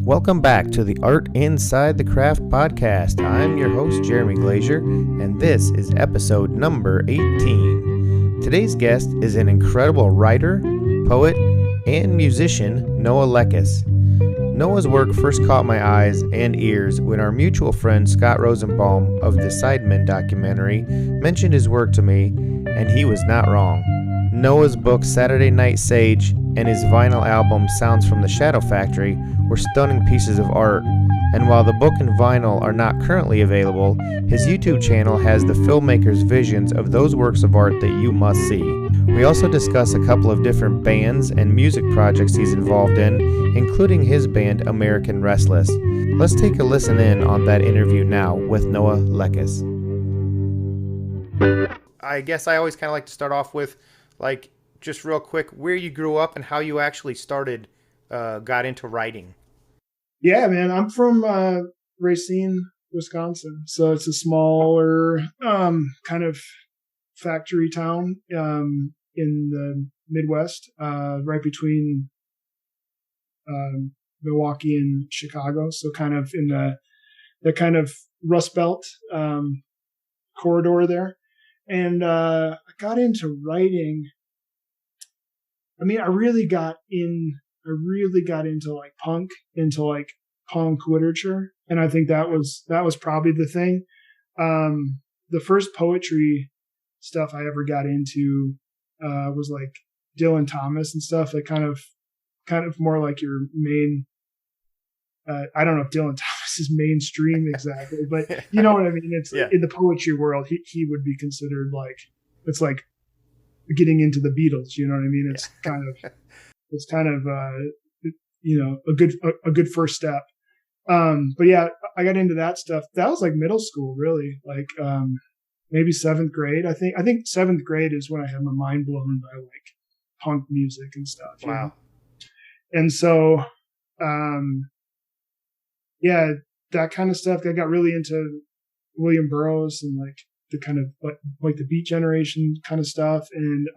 Welcome back to the Art Inside the Craft podcast. I'm your host, Jeremy Glazier, and this is episode number 18. Today's guest is an incredible writer, poet, and musician, Noah Lekas. Noah's work first caught my eyes and ears when our mutual friend Scott Rosenbaum of the Sidemen documentary mentioned his work to me, and he was not wrong. Noah's book Saturday Night Sage and his vinyl album Sounds from the Shadow Factory were stunning pieces of art, and while the book and vinyl are not currently available, his YouTube channel has the filmmaker's visions of those works of art that you must see. We also discuss a couple of different bands and music projects he's involved in, including his band American Restless. Let's take a listen in on that interview now with Noah Lekas. I guess I always kind of like to start off with, like, just real quick, where you grew up and how you actually got into writing. Yeah, man, I'm from Racine, Wisconsin. So it's a smaller kind of factory town in the Midwest, right between Milwaukee and Chicago. So kind of in the kind of Rust Belt corridor there. And I got into writing. I mean, I really got into like punk literature. And I think that was probably the thing. The first poetry stuff I ever got into, was like Dylan Thomas and stuff, like kind of more like your main, I don't know if Dylan Thomas is mainstream exactly, but you know what I mean? It's in the poetry world, he would be considered like, it's like getting into the Beatles, you know what I mean? It's kind of a good first step. But yeah, I got into that stuff. That was like middle school, really, like, maybe seventh grade. I think seventh grade is when I had my mind blown by like punk music and stuff. Wow. You know? And so, yeah, that kind of stuff. I got really into William Burroughs and like the kind of like the Beat Generation kind of stuff. And,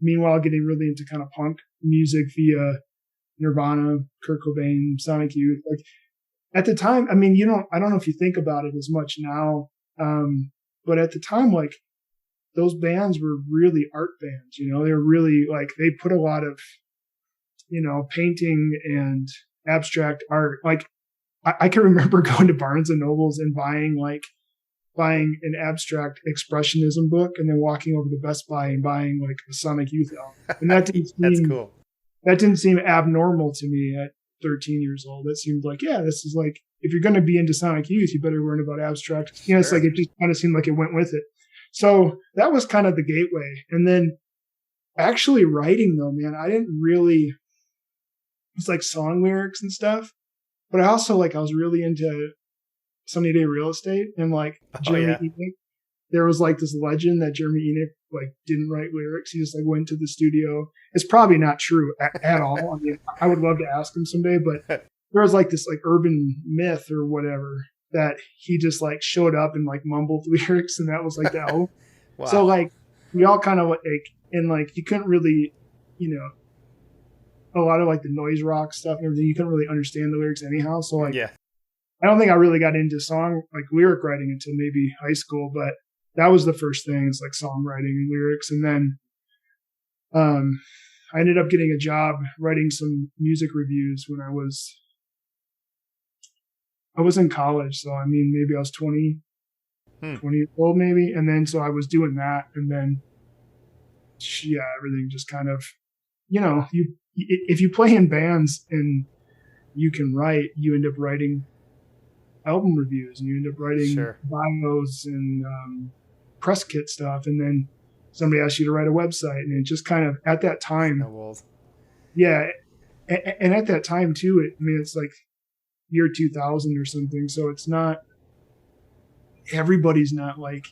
meanwhile, getting really into kind of punk music via Nirvana, Kurt Cobain, Sonic Youth. Like at the time, I mean, I don't know if you think about it as much now. But at the time, like those bands were really art bands, they were really like, they put a lot of, painting and abstract art. Like I can remember going to Barnes and Nobles and buying an abstract expressionism book and then walking over to Best Buy and buying like a Sonic Youth album. And that didn't seem, that's cool. That didn't seem abnormal to me at 13 years old. That seemed like, yeah, this is like, if you're going to be into Sonic Youth, you better learn about abstract. Sure. It's like, it just kind of seemed like it went with it. So that was kind of the gateway. And then actually writing though, man, it's like song lyrics and stuff, but I also I was really into Sunny Day Real Estate and like Jeremy Enoch. There was like this legend that Jeremy Enoch like didn't write lyrics. He just like went to the studio. It's probably not true at all. I mean, I would love to ask him someday, but there was like this like urban myth or whatever that he just like showed up and like mumbled lyrics, and that was like that. Wow. So like we all kind of like, and like you couldn't really, a lot of like the noise rock stuff and everything, you couldn't really understand the lyrics anyhow. So like, I don't think I really got into lyric writing until maybe high school, but that was the first thing. It's like songwriting and lyrics. And then, I ended up getting a job writing some music reviews when I was in college. So, I mean, maybe I was 20 years old maybe. And then, so I was doing that. And then, everything just kind of, if you play in bands and you can write, you end up writing album reviews and you end up writing bios and press kit stuff. And then somebody asks you to write a website. And it just kind of, at that time, and at that time too, it's like year 2000 or something. So it's not, everybody's not like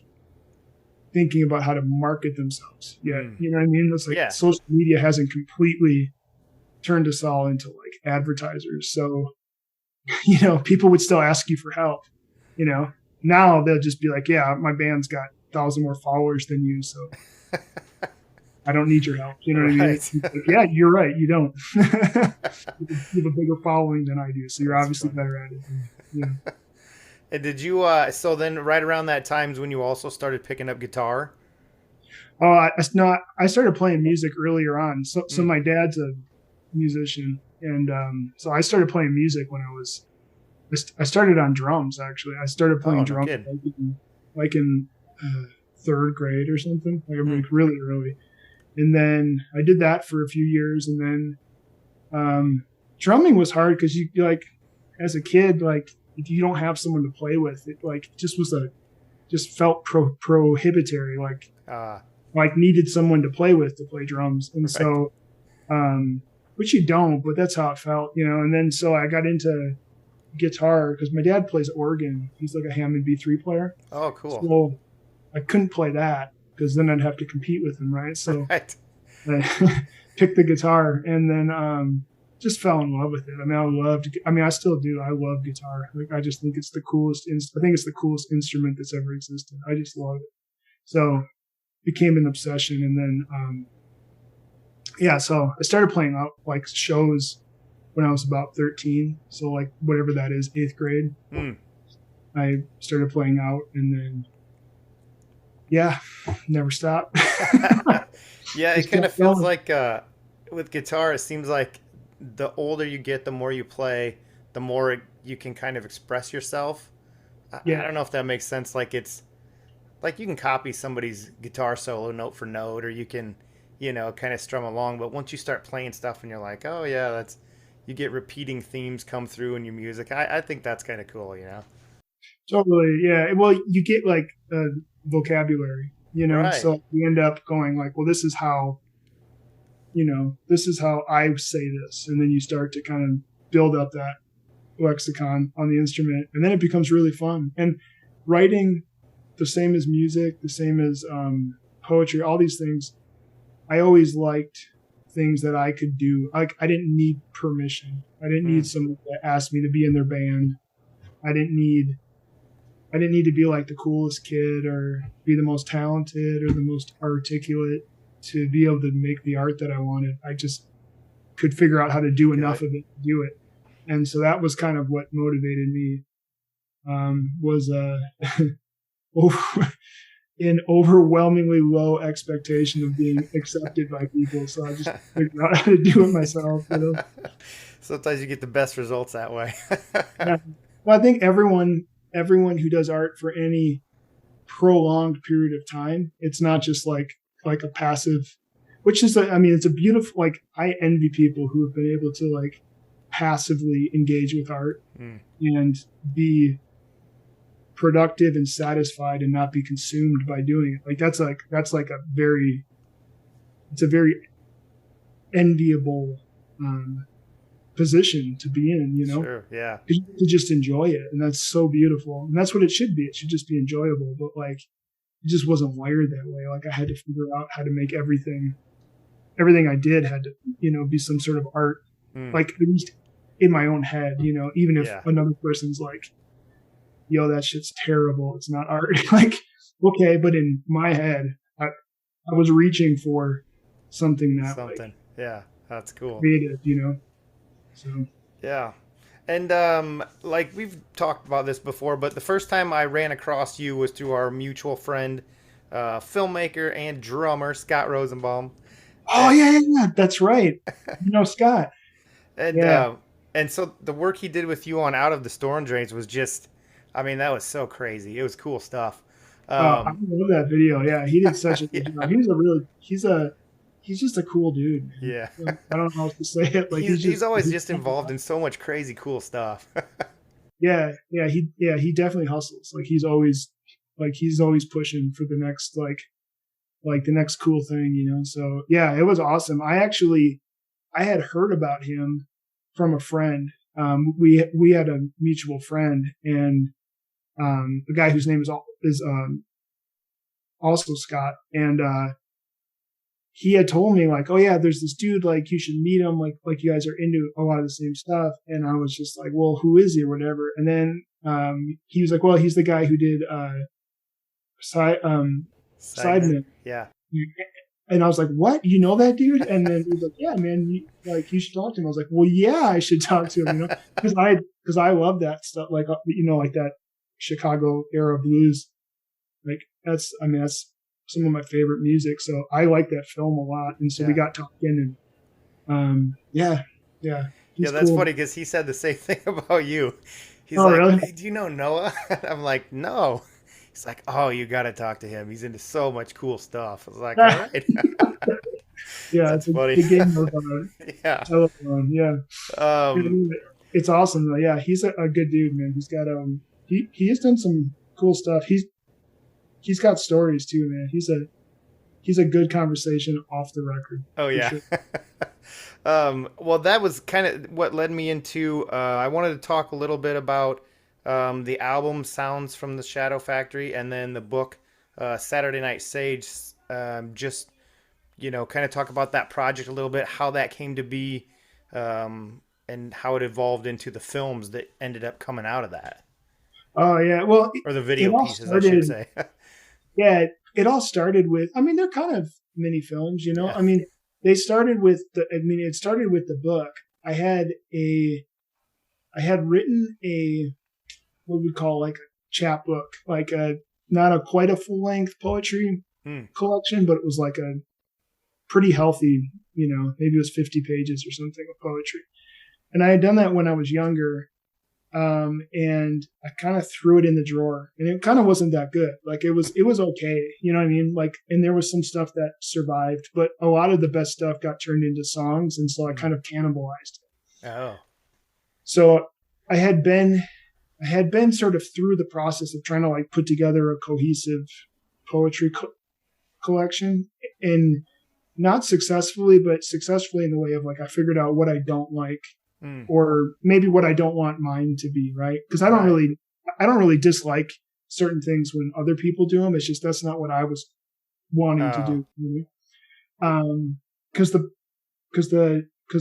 thinking about how to market themselves yet. You know what I mean? It's like social media hasn't completely turned us all into like advertisers. So, people would still ask you for help, Now they'll just be like, yeah, my band's got 1,000 more followers than you. So I don't need your help. You know what I mean? Right. Like, yeah, you're right. You don't. You have a bigger following than I do, so you're That's obviously funny. better at it. Yeah. And did you, so then right around that time's when you also started picking up guitar? Oh, I started playing music earlier on. So Mm. my dad's a musician, and so I started playing music when I started on drums. Actually, I started Oh, playing no drums kidding. like in third grade or something, Mm. like really early. And then I did that for a few years, and then drumming was hard because you like as a kid, like if you don't have someone to play with, it like just felt prohibitory, Uh, like needed someone to play with to play drums. And right. so which you don't, but that's how it felt, and then so I got into guitar because my dad plays organ. He's like a Hammond B3 player. Oh, cool. So I couldn't play that because then I'd have to compete with him, right? So Right. I picked the guitar, and then just fell in love with it. I still do. I love guitar. Like, I just think it's the coolest. I think it's the coolest instrument that's ever existed. I just love it. So became an obsession, and then yeah. So I started playing out like shows when I was about 13. So like whatever that is, 8th grade. Mm. I started playing out, and then yeah, never stopped. Yeah, it Just kind of kept feels going. like with guitar, it seems like the older you get, the more you play, the more you can kind of express yourself. I Yeah, don't know if that makes sense. Like it's like you can copy somebody's guitar solo note for note, or you can, kind of strum along. But once you start playing stuff and you're like, oh yeah, you get repeating themes come through in your music. I think that's kind of cool. totally. Yeah. Well, you get like a vocabulary, Right. so you end up going like, well, this is how I say this. And then you start to kind of build up that lexicon on the instrument. And then it becomes really fun. And writing, the same as music, the same as poetry, all these things, I always liked things that I could do. Like, I didn't need permission. I didn't Mm. need someone to ask me to be in their band. I didn't need I didn't need to be like the coolest kid or be the most talented or the most articulate to be able to make the art that I wanted. I just could figure out how to do Do enough it. of it to do it. And so that was kind of what motivated me, was an overwhelmingly low expectation of being accepted by people. So I just figured out how to do it myself. Sometimes you get the best results that way. Yeah. Well, I think everyone who does art for any prolonged period of time, it's not just like a passive, which is it's a beautiful, like, I envy people who have been able to like passively engage with art Mm. and be productive and satisfied and not be consumed by doing it. Like that's like it's a very enviable position to be in. Sure. Yeah. To just enjoy it, and that's so beautiful, and that's what it should be. It should just be enjoyable, but like it just wasn't wired that way. Like, I had to figure out how to make everything I did had to be some sort of art, Mm. like at least in my own head, even if Yeah. another person's like, yo, that shit's terrible, it's not art. Like, okay, but in my head, I was reaching for something that like Something. Yeah. That's cool. creative. So Yeah. And like we've talked about this before, but the first time I ran across you was through our mutual friend, filmmaker and drummer Scott Rosenbaum. oh Eh, yeah, that's right. Scott. And Yeah. uh, and so the work he did with you on Out of the Storm Drains was just, I mean, that was so crazy. It was cool stuff. I Um, love that video. Yeah, he did such a good yeah, job. He's just a cool dude, man. yeah. I don't know how else to say it. Like, He's always just involved in so much crazy cool stuff. he definitely hustles. Like he's always pushing for the next like the next cool thing. So yeah, it was awesome. I had heard about him from a friend. We had a mutual friend, and a guy whose name is also Scott, and he had told me like, oh yeah, there's this dude, like you should meet him, like you guys are into a lot of the same stuff. And I was just like, well, who is he or whatever. And then he was like, well, he's the guy who did Sidemen. Sidemen. Yeah. And I was like, what? You know that dude? And then he was like, yeah, man, you should talk to him. I was like, well, yeah, I should talk to him, because I love that stuff. Like, like that Chicago era blues. Like that's some of my favorite music. So I like that film a lot. And so we got talking and, yeah. Yeah, that's cool. Funny because he said the same thing about you. He's really? Hey, do you know Noah? I'm like, no. He's like, oh, you got to talk to him. He's into so much cool stuff. I was like, all right. Yeah, that's funny. The game of yeah. Telephone. Yeah. It's awesome though. Yeah, he's a good dude, man. He's got he has done some cool stuff. He's got stories too, man. He's a good conversation off the record. Oh yeah. Sure. Well, that was kind of what led me into. I wanted to talk a little bit about the album Sounds from the Shadow Factory, and then the book Saturday Night Sage. Just kind of talk about that project a little bit, how that came to be, and how it evolved into the films that ended up coming out of that. Oh yeah, well, or the video pieces, I should say. Yeah, it all started with. I mean, they're kind of mini films, Yeah. I mean, it started with the book. I had written what we call like a chapbook, like not quite a full length poetry collection, but it was like a pretty healthy, maybe it was 50 pages or something of poetry. And I had done that when I was younger. And I kind of threw it in the drawer, and it kind of wasn't that good. Like it was okay. You know what I mean? Like, and there was some stuff that survived, but a lot of the best stuff got turned into songs. And so I kind of cannibalized it. Oh. So I had been sort of through the process of trying to like put together a cohesive poetry collection, and not successfully, but successfully in the way of like, I figured out what I don't like. Or maybe what I don't want mine to be, right? Because I don't really dislike certain things when other people do them. It's just that's not what I was wanting to do. Because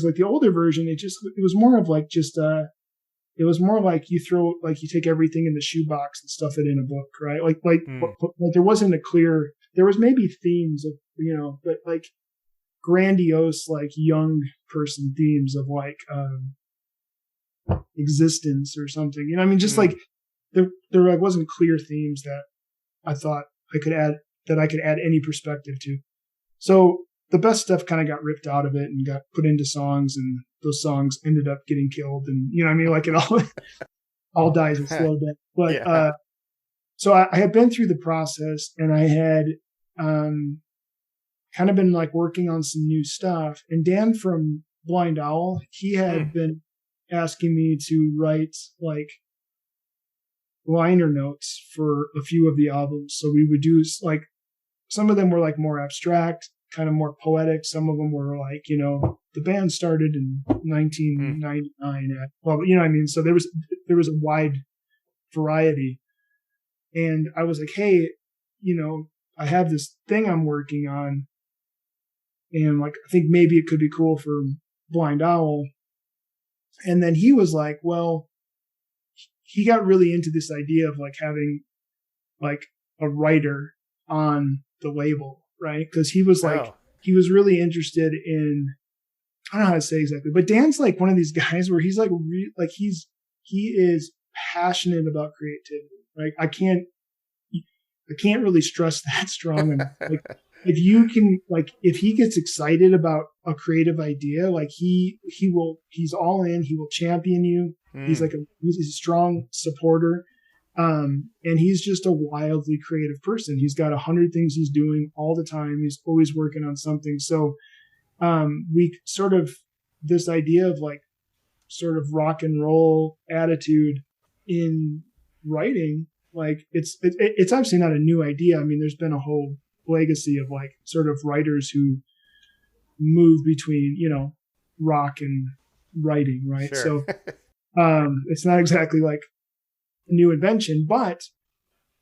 like the older version, it was more of like just it was more like you take everything in the shoebox and stuff it in a book, right? Like there wasn't there was maybe themes of but like grandiose like young person themes of like existence or something, I mean, just like there like wasn't clear themes that I thought I could add any perspective to. So the best stuff kind of got ripped out of it and got put into songs, and those songs ended up getting killed, and I mean, like it all dies a slow death. But so I had been through the process, and I had kind of been like working on some new stuff. And Dan from Blind Owl, he had been asking me to write like liner notes for a few of the albums. So we would do like, some of them were like more abstract, kind of more poetic. Some of them were like, the band started in 1999 at, well, what I mean? So there was a wide variety. And I was like, hey, I have this thing I'm working on, and like, I think maybe it could be cool for Blind Owl. And then he was like, well, he got really into this idea of like having like a writer on the label, right? Because he was like, he was really interested in, I don't know how to say exactly, but Dan's like one of these guys where he's like, he is passionate about creativity. Like I can't really stress that strong enough. Like, if he gets excited about a creative idea, like he's all in, he will champion you. He's he's a strong supporter. And he's just a wildly creative person. He's got 100 things he's doing all the time. He's always working on something. So, we sort of, this idea of like sort of rock and roll attitude in writing, like it's obviously not a new idea. I mean, there's been a whole legacy of like sort of writers who move between, rock and writing, right? Sure. So it's not exactly like a new invention, but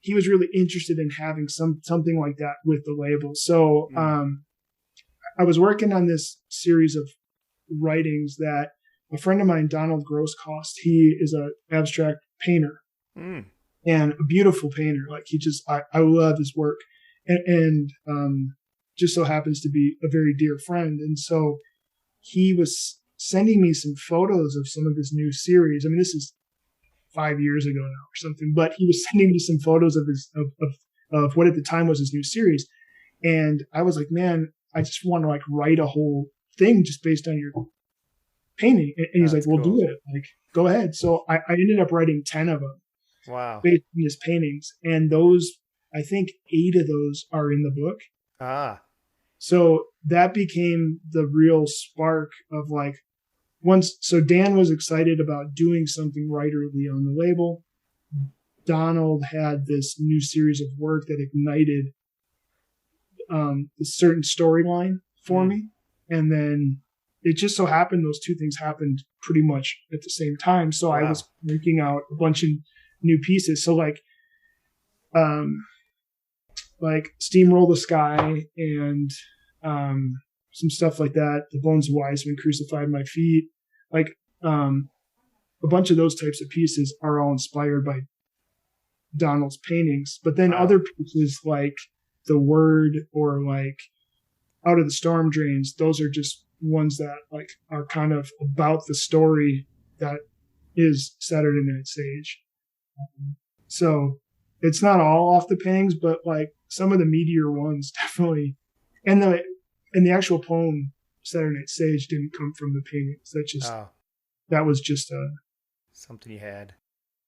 he was really interested in having something like that with the label. So I was working on this series of writings that a friend of mine, Donald Grosskost, he is an abstract painter and a beautiful painter. Like I love his work. And just so happens to be a very dear friend. And so he was sending me some photos of some of his new series. I mean, this is 5 years ago now or something, but he was sending me some photos of his, of what at the time was his new series. And I was like, man, I just want to like write a whole thing just based on your painting. And he's like, well, do it. Like, go ahead. So I ended up writing 10 of them. Wow. Based on his paintings. And those, I think 8 of those are in the book. Ah. So that became the real spark of like, so Dan was excited about doing something writerly on the label. Donald had this new series of work that ignited a certain storyline for me. And then it just so happened those two things happened pretty much at the same time. So I was working out a bunch of new pieces. So like Steamroll the Sky and some stuff like that. The Bones of Wise Men Crucified My Feet. Like a bunch of those types of pieces are all inspired by Donald's paintings. But then other pieces like The Word or like Out of the Storm Drains, those are just ones that like are kind of about the story that is Saturday Night Sage. So it's not all off the paintings, but like some of the meatier ones definitely. And the actual poem Saturday Night Sage didn't come from the paintings. That was just something you had.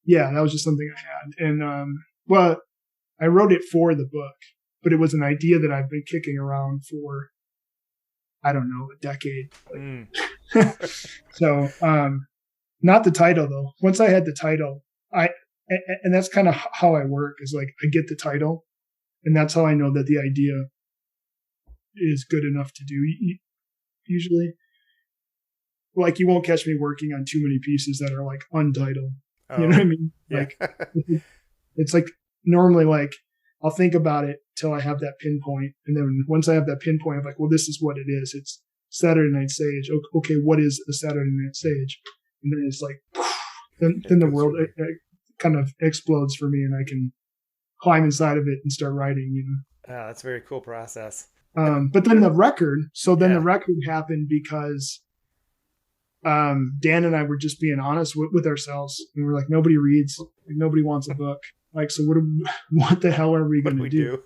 Yeah, that was just something I had. And well, I wrote it for the book, but it was an idea that I've been kicking around for, I don't know, a decade. So not the title though. Once I had the title, and that's kind of how I work, is like I get the title and that's how I know that the idea is good enough to do. Usually, like you won't catch me working on too many pieces that are like untitled. You know what I mean? Like it's like normally like I'll think about it till I have that pinpoint. And then once I have that pinpoint, I'm like, well, this is what it is. It's Saturday Night Sage. Okay, what is a Saturday Night Sage? And then it's like, then the world it kind of explodes for me and I can climb inside of it and start writing, you know? Oh, that's a very cool process. But then the record, the record happened because Dan and I were just being honest with ourselves. And we're like, nobody reads, like, nobody wants a book. Like, so what the hell are we going to do?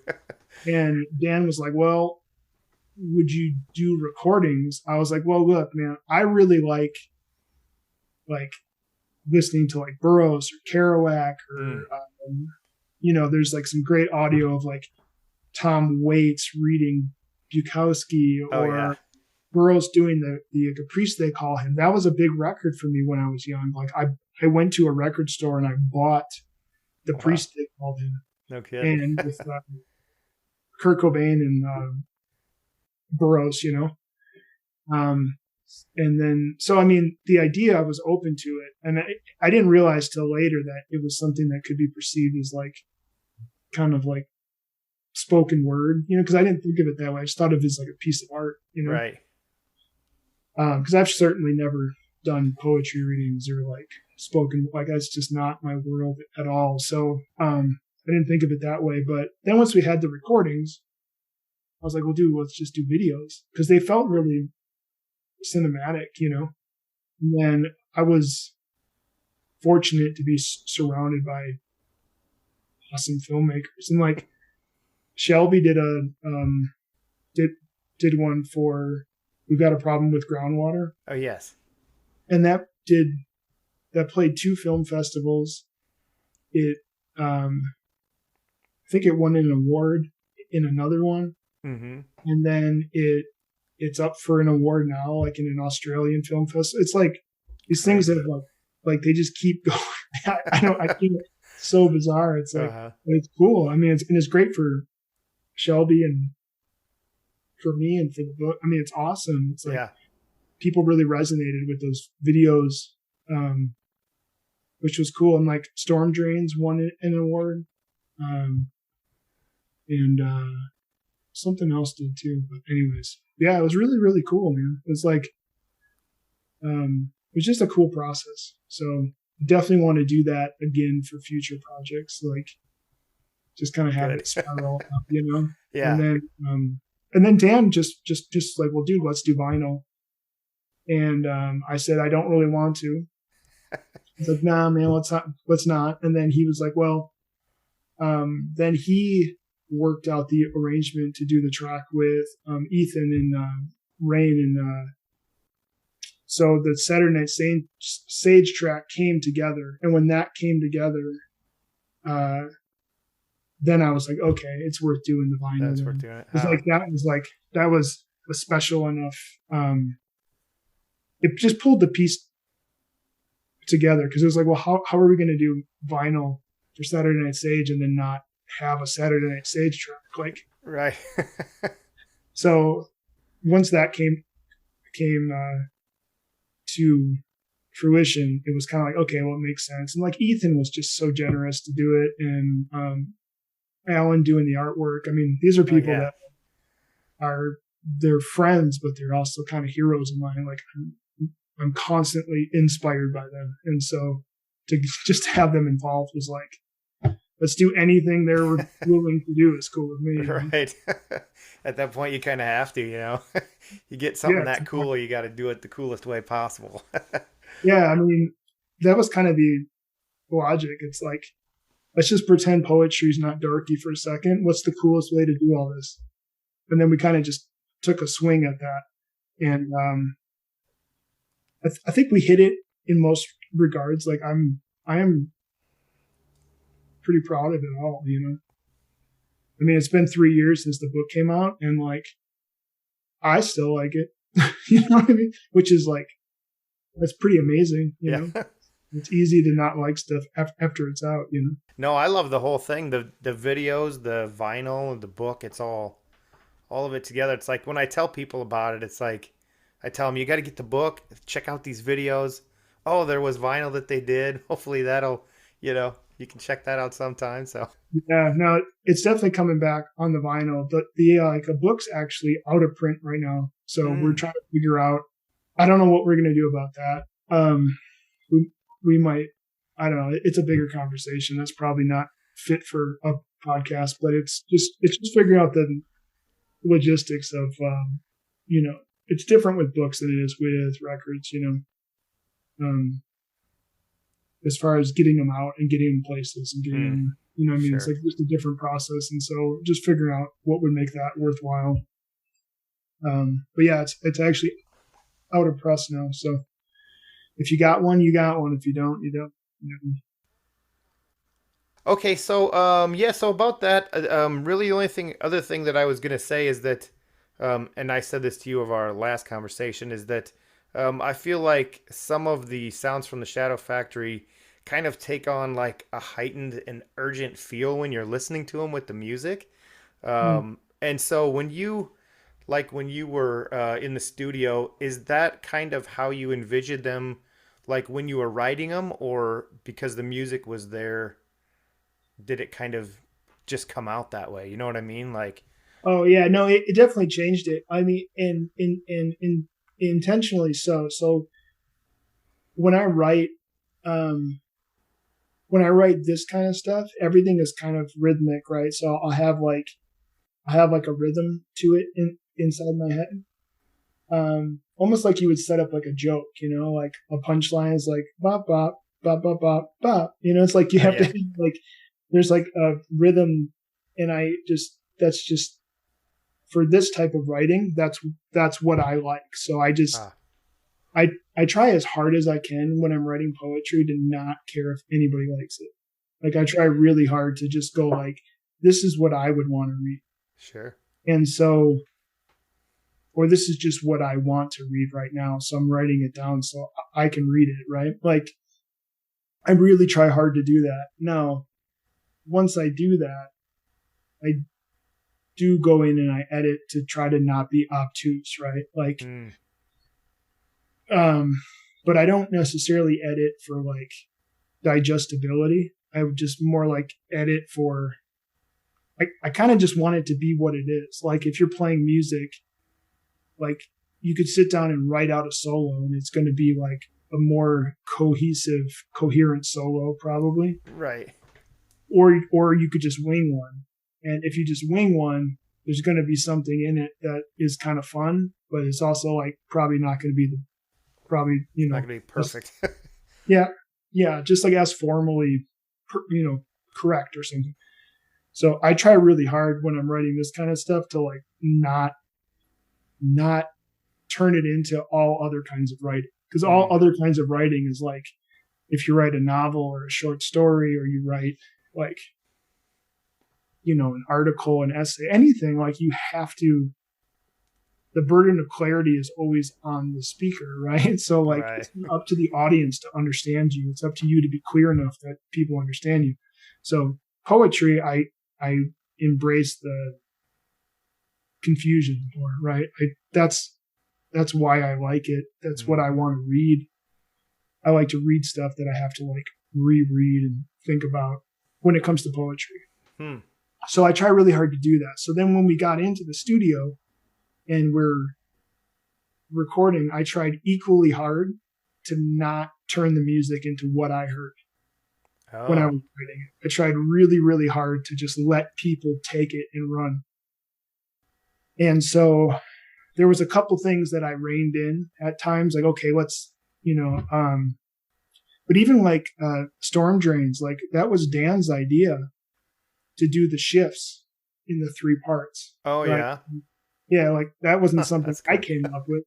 And Dan was like, well, would you do recordings? I was like, well, look, man, I really like listening to like Burroughs or Kerouac or, you know, there's like some great audio of like Tom Waits reading Bukowski or Burroughs doing the Caprice They Call Him. That was a big record for me when I was young. Like I went to a record store and I bought The Priest They Called Him. No kidding. And with Kurt Cobain and Burroughs, you know. And then, so, I mean, the idea, I was open to it. And I didn't realize till later that it was something that could be perceived as like, kind of like spoken word, you know, because I didn't think of it that way. I just thought of it as like a piece of art, you know. Right. Because I've certainly never done poetry readings or like spoken, like that's just not my world at all. So I didn't think of it that way. But then once we had the recordings, I was like, well, dude, let's just do videos, because they felt really cinematic, you know. And then I was fortunate to be surrounded by awesome filmmakers, and like Shelby did did one for We've Got a Problem with Groundwater. Oh yes. And that played 2 film festivals. It I think it won an award in another one. Mm-hmm. And then it's up for an award now, like in an Australian film festival. It's like these things that like they just keep going. I think it's so bizarre. It's like, but it's cool. I mean, it's great for Shelby and for me and for the book. I mean, it's awesome. It's like people really resonated with those videos, which was cool. And like Storm Drains won an award, and something else did too. But anyways, yeah, it was really, really cool, man. It was like, it was just a cool process. So definitely want to do that again for future projects. Like just kind of have it spiral up, you know? Yeah. And then, and then Dan just like, well, dude, let's do vinyl. And I said, I don't really want to. He's like, nah, man, let's not. And then he was like, well, then he worked out the arrangement to do the track with Ethan and Rain, and so the Saturday Night Sage track came together. And when that came together, then I was like, okay, it's worth doing the vinyl. That's worth doing it. That was a special enough. It just pulled the piece together, because it was like, well, how are we going to do vinyl for Saturday Night Sage and then not have a Saturday Night Sage track? Like, right. So once that came to fruition, it was kind of like, okay, well, it makes sense. And like Ethan was just so generous to do it, and Alan doing the artwork. I mean, these are people that they're friends, but they're also kind of heroes of mine. Like I'm constantly inspired by them, and so to just have them involved was like, let's do anything they're willing to do is cool with me. Right. At that point, you kind of have to, you get something that cool, you got to do it the coolest way possible. Yeah. I mean, that was kind of the logic. It's like, let's just pretend poetry's not darky for a second. What's the coolest way to do all this? And then we kind of just took a swing at that. And I think we hit it in most regards. Like I am pretty proud of it all, I mean, it's been 3 years since the book came out, and like, I still like it, you know what I mean? Which is like, that's pretty amazing, you know? It's easy to not like stuff after it's out, No, I love the whole thing. The videos, the vinyl, the book, it's all of it together. It's like when I tell people about it, it's like, I tell them, you got to get the book, check out these videos. Oh, there was vinyl that they did. Hopefully that'll, you can check that out sometime. So yeah, no, it's definitely coming back on the vinyl, but the book's actually out of print right now. So we're trying to figure out, I don't know what we're going to do about that. We might, I don't know. It's a bigger conversation. That's probably not fit for a podcast, but it's just figuring out the logistics of, it's different with books than it is with records, as far as getting them out and getting them places and getting them, what I mean? Sure. It's like just a different process. And so just figuring out what would make that worthwhile. But yeah, it's actually out of press now. So if you got one, you got one. If you don't, you don't. Okay. So, so about that, really the only other thing that I was going to say is that, and I said this to you of our last conversation, is that, I feel like some of the sounds from the Shadow Factory kind of take on like a heightened and urgent feel when you're listening to them with the music. And so when you were in the studio, is that kind of how you envisioned them, like when you were writing them, or because the music was there, did it kind of just come out that way? You know what I mean? Like, oh yeah, no, it definitely changed it. I mean, in intentionally so. So when I write this kind of stuff, everything is kind of rhythmic, right? So I'll have like a rhythm to it inside my head. Almost like you would set up like a joke, like a punchline is like bop bop bop bop bop bop. It's like you have to like, there's like a rhythm, and that's just for this type of writing, that's what I like. So I try as hard as I can when I'm writing poetry to not care if anybody likes it. Like I try really hard to just go like, this is what I would want to read. Sure. And so, or this is just what I want to read right now. So I'm writing it down so I can read it, right? Like I really try hard to do that. Now, once I do that, I do go in and I edit to try to not be obtuse, right? Like, but I don't necessarily edit for like digestibility. I would just more like edit for, I kind of just want it to be what it is. Like if you're playing music, like you could sit down and write out a solo and it's going to be like a more coherent solo probably. Right. Or you could just wing one. And if you just wing one, there's going to be something in it that is kind of fun, but it's also like probably not going to be not gonna be perfect. yeah, yeah, just like as formally, correct or something. So I try really hard when I'm writing this kind of stuff to like not turn it into all other kinds of writing, because all other kinds of writing is like if you write a novel or a short story, or you write like an article, an essay, anything, like you have to. The burden of clarity is always on the speaker, right? So like It's up to the audience to understand you. It's up to you to be clear enough that people understand you. So poetry, I embrace the confusion more, right? That's why I like it. That's what I want to read. I like to read stuff that I have to like reread and think about when it comes to poetry. So I try really hard to do that. So then when we got into the studio and we're recording, I tried equally hard to not turn the music into what I heard when I was writing it. I tried really, really hard to just let people take it and run. And so there was a couple things that I reined in at times, like, okay, let's, but even like storm drains, like that was Dan's idea to do the shifts in the 3 parts. Oh, right? yeah. Yeah, like that wasn't something I came up with.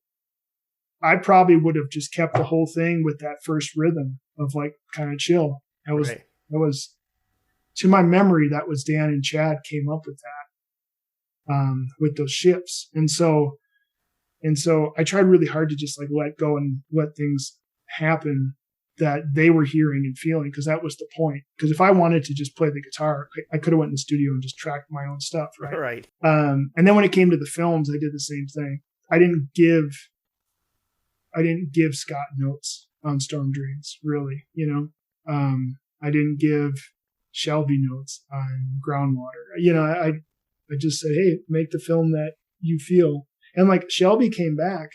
I probably would have just kept the whole thing with that first rhythm of like kind of chill. That was to my memory, that was Dan and Chad came up with that, with those shifts. And so I tried really hard to just like let go and let things happen that they were hearing and feeling, because that was the point. Because if I wanted to just play the guitar, I could have went in the studio and just tracked my own stuff, right? Right. And then when it came to the films, I did the same thing. I didn't give Scott notes on Storm Drains, really. I didn't give Shelby notes on Groundwater. I just said, hey, make the film that you feel. And like Shelby came back,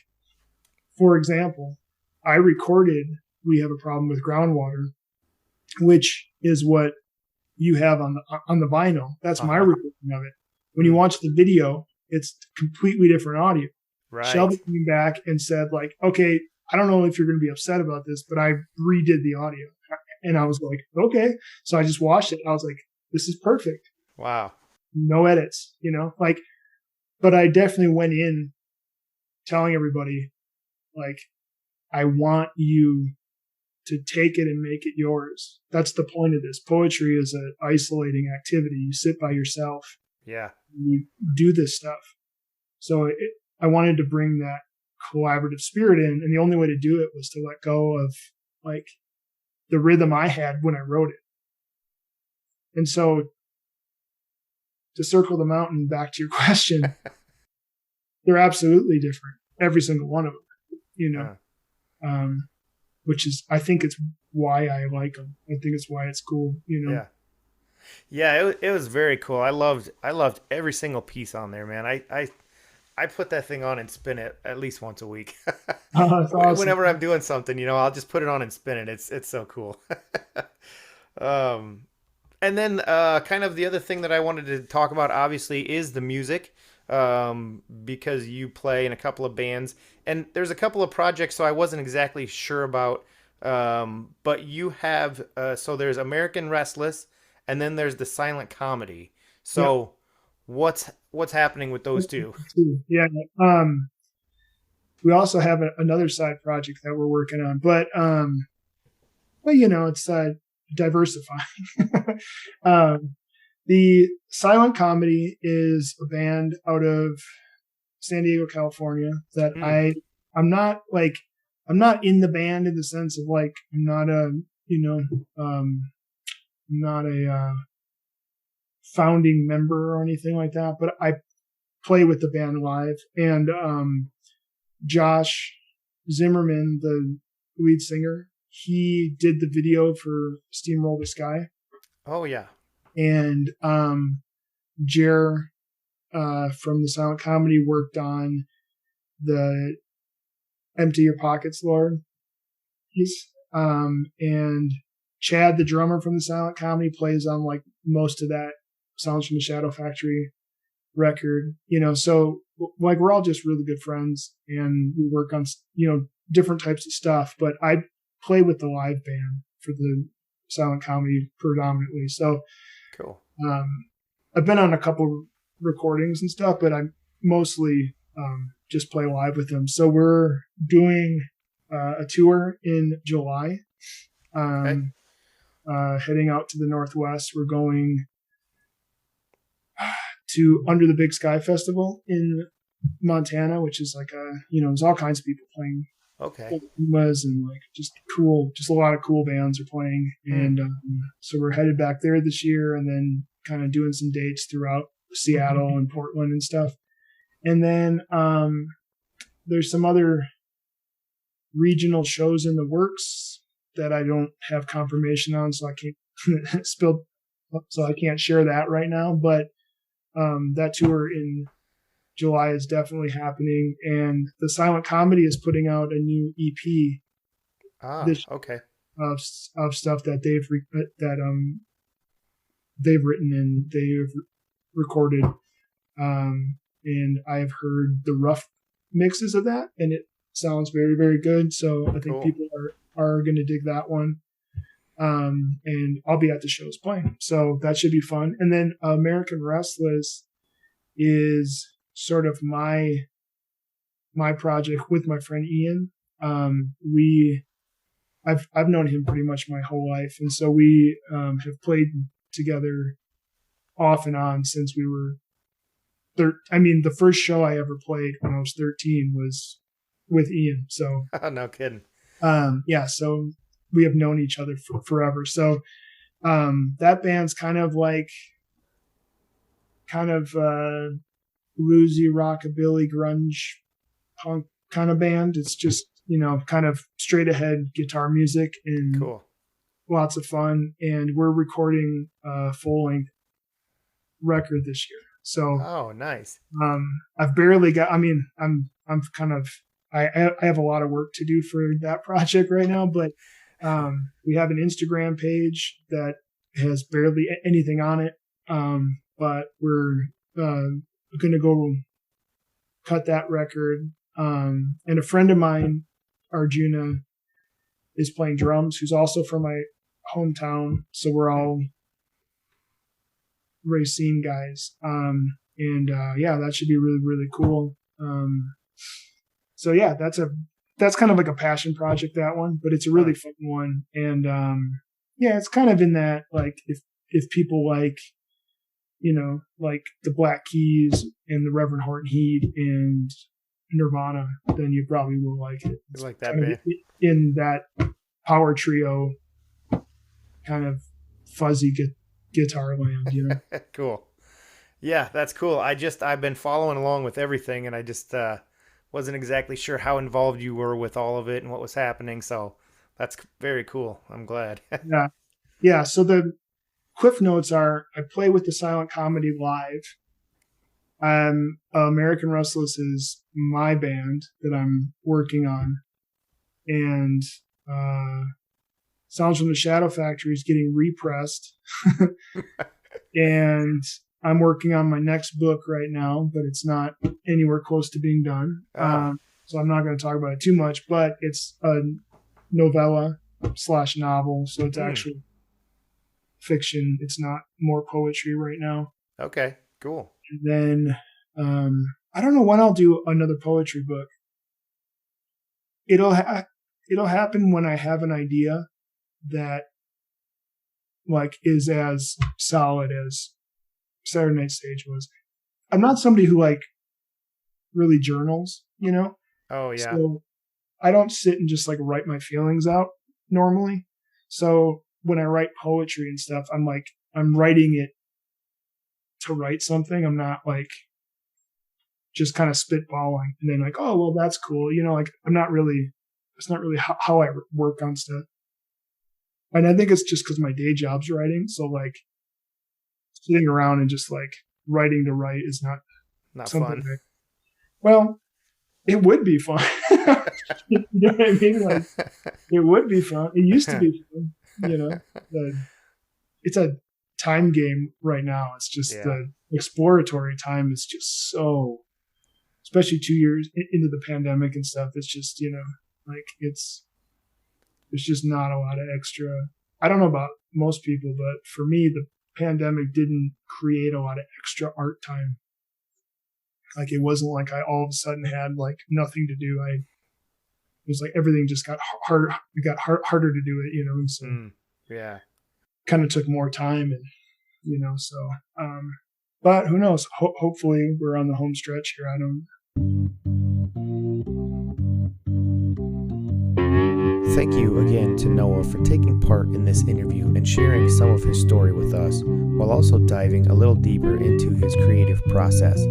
for example, I recorded We Have a Problem with Groundwater, which is what you have on the vinyl. That's my recording of it. When you watch the video, it's completely different audio. Right. Shelby came back and said, like, okay, I don't know if you're going to be upset about this, but I redid the audio. And I was like, okay. So I just watched it. I was like, this is perfect. Wow. No edits, but I definitely went in telling everybody, like, I want you to take it and make it yours. That's the point of this. Poetry is an isolating activity. You sit by yourself. Yeah. And you do this stuff. So I wanted to bring that collaborative spirit in. And the only way to do it was to let go of like the rhythm I had when I wrote it. And so to circle the mountain back to your question, they're absolutely different. Every single one of them, which is, I think it's why I like them. I think it's why it's cool, Yeah. Yeah, it was very cool. I loved every single piece on there, man. I put that thing on and spin it at least once a week. That's awesome. Whenever I'm doing something, I'll just put it on and spin it. It's so cool. And then kind of the other thing that I wanted to talk about, obviously, is the music, because you play in a couple of bands, and there's a couple of projects, so I wasn't exactly sure about, but you have, so there's American Restless, and then there's the silent comedy. So what's happening with those two? Yeah. We also have another side project that we're working on, but it's diversifying. The silent comedy is a band out of San Diego, California that I'm not in the band in the sense of like, I'm not a founding member or anything like that, but I play with the band live. And Josh Zimmerman, the lead singer, he did the video for Steamroll the Sky. Oh yeah. And Jer from the silent comedy worked on the Empty Your Pockets, Lord. And Chad, the drummer from the silent comedy, plays on like most of that Sounds from the Shadow Factory record, so like we're all just really good friends and we work on, different types of stuff, but I play with the live band for the silent comedy predominantly. So, Cool. I've been on a couple recordings and stuff, but I mostly, just play live with them. So we're doing, a tour in July, Okay. Heading out to the Northwest. We're going to Under the Big Sky Festival in Montana, which is like there's all kinds of people playing. Okay. And like just a lot of cool bands are playing. And so we're headed back there this year and then kind of doing some dates throughout Seattle and Portland and stuff. And then there's some other regional shows in the works that I don't have confirmation on, so I can't so I can't share that right now. But that tour in July is definitely happening, and the Silent Comedy is putting out a new EP. Okay. Of stuff that they've written and they've recorded, and I've heard the rough mixes of that, and it sounds very, very good. So I think people are going to dig that one. And I'll be at the shows playing, so that should be fun. And then American Restless is sort of my project with my friend Ian. I've known him pretty much my whole life, and so we have played together off and on since we were. The first show I ever played when I was 13 was with Ian. So No kidding. So we have known each other for forever. So that band's kind of bluesy, rockabilly, grunge, punk kind of band. It's just, kind of straight ahead guitar music and cool. Lots of fun. And we're recording a full length record this year. So, nice. I've barely got, I'm kind of, I have a lot of work to do for that project right now, but we have an Instagram page that has barely anything on it. But we're going to go cut that record. And a friend of mine, Arjuna, is playing drums, who's also from my hometown. So we're all Racine guys. That should be really, really cool. So yeah, that's kind of like a passion project, that one, but it's a really fun one. And it's kind of in that, like, if people like, like the Black Keys and the Reverend Horton Heat and Nirvana, then you probably will like it. It's like that band. In that power trio kind of fuzzy guitar land, Cool. Yeah, that's cool. I've been following along with everything, and I just wasn't exactly sure how involved you were with all of it and what was happening. So that's very cool. I'm glad. Yeah. So the cliff notes are: I play with the Silent Comedy live. American Restless is my band that I'm working on, and Sounds from the Shadow Factory is getting repressed. And I'm working on my next book right now, but it's not anywhere close to being done. So I'm not going to talk about it too much, but it's a novella / novel. So it's actually fiction. It's not more poetry right now. Okay, cool. And then I don't know when I'll do another poetry book. It'll happen when I have an idea that like is as solid as Saturday Night Stage was. I'm not somebody who like really journals, Oh yeah. So I don't sit and just like write my feelings out normally. So when I write poetry and stuff, I'm writing it to write something. I'm not like just kind of spitballing and then like, oh, well, that's cool. Like it's not really how I work on stuff. And I think it's just because my day job's writing. So like sitting around and just like writing to write is not fun. Well, it would be fun. You know what I mean? Like it would be fun. It used to be fun, It's a time game right now. It's just the exploratory time is just so, especially 2 years into the pandemic and stuff. It's just, like it's just not a lot of extra. I don't know about most people, but for me, the pandemic didn't create a lot of extra art time. Like it wasn't like I all of a sudden had like nothing to do. It was like everything just got harder. It got harder to do it, and so kind of took more time, and so. But who knows? Hopefully, we're on the home stretch here. I don't. Thank you again to Noah for taking part in this interview and sharing some of his story with us, while also diving a little deeper into his creative process.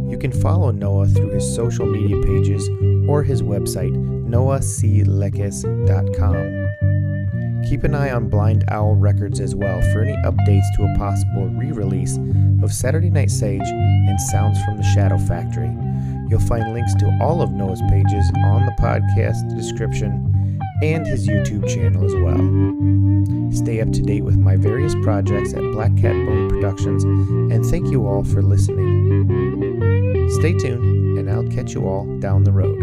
You can follow Noah through his social media pages or his website, noahclekas.com. Keep an eye on Blind Owl Records as well for any updates to a possible re-release of Saturday Night Sage and Sounds from the Shadow Factory. You'll find links to all of Noah's pages on the podcast description and his YouTube channel as well. Stay up to date with my various projects at Black Cat Bone Productions, and thank you all for listening. Stay tuned, and I'll catch you all down the road.